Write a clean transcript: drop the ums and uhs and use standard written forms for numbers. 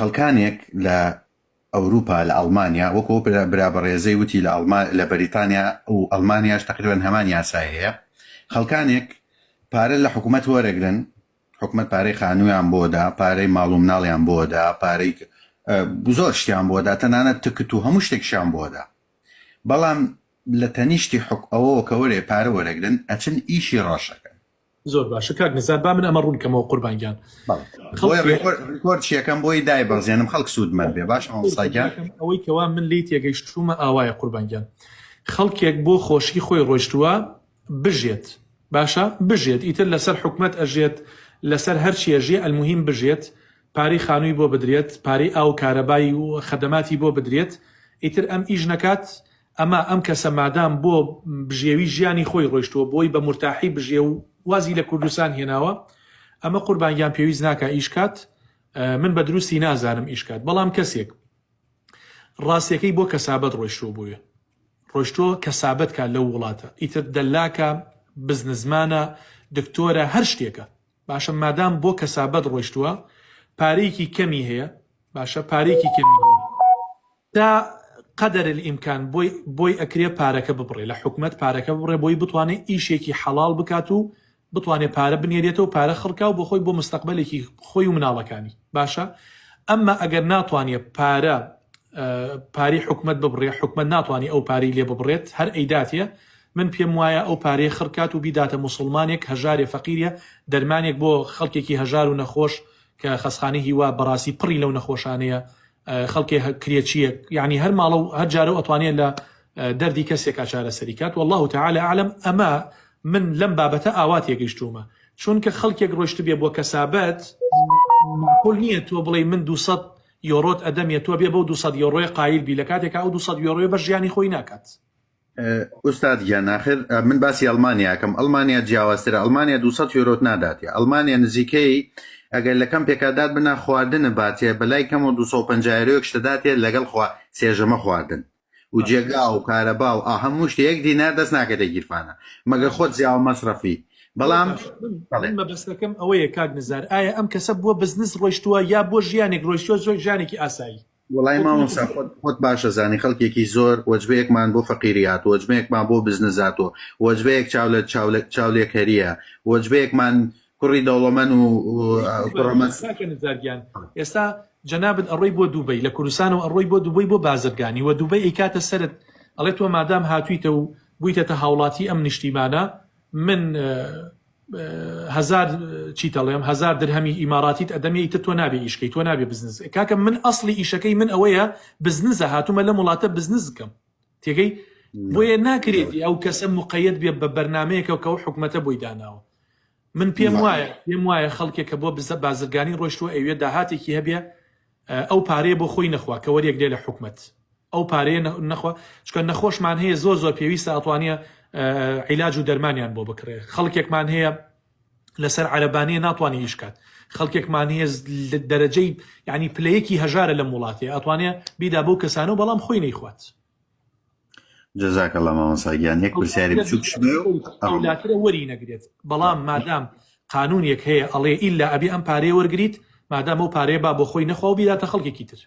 خەڵکانێک لە ئەوروپا لە ئەڵمانیا وەکو برابەڕێزەی وتی لە بەریتانیا و ئەڵمانیاش تقریبان هەمان یاسای هەیە خەڵکانێک پارە لە حکوومەت وەرەگرن حکوومەت پارەی خانوویان بۆدا پارەی ماڵ و مناڵیان بۆدا پارەی زۆر شتیان بۆدا تەنانەت تکت و هەموو شتێکشیان بۆدا بەڵام لە تەنیشتی ئەوەوە کە وەرێ پارە وەرەگرن ئەچن ئیشی ڕۆژەکەن زۆر باشە کاک نزار با من ئەمە ڕوونکەمەوە قوربانگیان ڕیکۆردچیەکەم بۆی دای بەڕزێنم خەڵک سوودمەند بێ باش ئەوساگیان ئەوەی کەوا من لی تێگەیشتومە ئاوایە قوربانگیان خەڵکێک بۆ خۆشی خۆی ڕۆیشتووە بژێت باشە بژێت ئیتر لەسەر حکومەت ئەژێت لەسەر هەرچی ئەژێ ئەلموهیم بژێت پارەی خانووی بۆ بدرێت پارەی ئاو کارەبایی و خەدەماتی بۆ بدرێت ئیتر ئەم ئیش نەکات ئەمە ئەم کەسە مادام بۆ بژێوی ژیانی خۆی ڕۆیشتووە بۆی بە مرتاحی بژێ و وازی لە کوردستان هێناوە ئەمە قوربانگیان پێویست ناکە ئیشکات من بە دروستی نازانم ئیشکات بەڵام کەسێک ڕاستیەکەی بۆ کەسابەت ڕۆیشتووە بووە ڕۆیشتووە کەسابەت کات لەو وڵاتە ئیتر دەلاکە بزنسمانە دکتۆرە هەر شتێکە باشە مادام بۆ کەسابەت ڕۆیشتووە پارەیەکی کەمی هەیە باشە پارەیەکی کەمی تا قەدەر الئیمکان بۆی ئەکرێ پارەکە ببڕێ لە حکومەت پارەکە ببڕێ بۆی بتوانێت ئیشێکی حەڵال بکات و بتوانێت پارە بنێرێتەوە پارە خڕکا و بۆ خۆی بۆ مستەقبلێکی خۆی و مناڵەکانی باشە ئەمما ئەگەر ناتوانێت پارەی حکومەت ببڕێ حکومەت ناتوانێت ئەو پارەی لێ ببڕێت هەر ئەیداتیە من پێم وایە ئەو پارەی خڕکات و بیداتە موسڵمانێک هەژارێ فەقیرە دەرمانێک بۆ خەڵکێکی هەژار و نەخۆش کە خەسخانەی هیوا بەڕاستی پڕی لەو نەخۆشانەیە خەڵکی کرێچیە یعنی هەر ماڵە و هەر جارە ئەتوانێت لە دەردی کەسێکا چارەسەریکات والله تعالى أعلم ئەمە من لەم بابەتە ئاوا تێگەیشتومە چونکە خەڵکێک ڕۆیشت بێ بۆ کەسابەت معقول نییە تۆ بڵێ من 200 یۆرۆت ئەدەمێت تۆ بێ بەو 200 یۆرۆی قایل بی لە کاتێکا ئەو 200 یۆرۆی بە ژیانی خۆی ناکات ئوستاد گیان ناخر من باسی ئەڵمانیاکەم ئەڵمانیا جیاوازترە ئەڵمانیا 200 یۆرۆت ناداتێ ئەڵمانیا نزیکەی ئەگەر لەکەم پێکادات بنا خواردنە باتێ بەلای کەم و 250 یۆرۆ شتداتێ لەگەڵ سێژەمە خواردن و جێگا و کارەبا و هەموو شتێک دینا دەست ناکەدە گیرفانە مەگەر خۆت زیاوە مەسرەفی بەڵام مەبەستەکەم ئەوەیە کاک نزار ئایا ئەم کەسە بۆ بزنس ڕۆیشتووە یا بۆ ژیانێک ڕۆیشتووە زۆر ژیانێکی ئاسایی وڵای مامۆستا خۆت باشە زانی خەڵکێکی زۆر وەجبەیەکمان بۆ فەقیریات وەجبەیەکمان بۆ بزنساتەوە وەجبەیەک چاولێکەریە وەجبەیەکمان کوڕی دەوڵەمەند و نزارگیان ئێستا جەنابەت ئەڕۆی بۆ دووبەی لە کوردستانەوە ئەڕۆی بۆ دووبەی بۆ بازرگانی و دووبەی ئەیکاتە سەرت ئەڵێ تۆ مادام هاتوویتە و بوویتە هاوڵاتی ئەم نیشتیمانە من 1000 درهەمی ئیماراتیت ئەدەمێتە تۆ نابێ ئیشکەی تۆ نابێ بزنس کاکە من ئەسڵی ئیشەکەی من ئەوەیە بزنسە هاتوومە لە وڵاتە بزنس بکەم تێگەی بۆیە ناکرێتی ئەو کەسە مقەیەد بێ بە بەرنامەیەکە کە ئەو حکومەتە بۆی داناوە من پێم وایە خەڵکێکە بۆ بازرگانی ڕۆیشتووە ئەوێ داهاتێکی هەبێ ئەو پارەیە بۆ خۆی نەخوا کە وەرێک لێ لە حکومەت ئەو پارەیە نەخوا چکە نەخۆشمان هەیە زۆر پێویستە ئەتوانێ عیلاج و دەرمانیان بۆ بکرێ خەڵکێکمان هەیە لەسەر عەرەبانەیە ناتوانێ ئیشکات خەڵکێکمان هەیە دەرەجەی یعنی پلەیەکی هەژارە لە وڵاتێ ئەتوانێ بیدا بۆ کەسانە و بەڵام خۆی نەیخوات جزاك الله مامۆساگیان یەک پرسیاری بچووک ئەولاترە وەری نەگرێت بەڵام مادام قانونێک هەیە ئەڵێ ئیلا ئەبێ ئەم پارەیە وەرگریت مادام ئەو پارەیە با بۆ خۆی نەخوا و بیداتە خەڵکێکی تر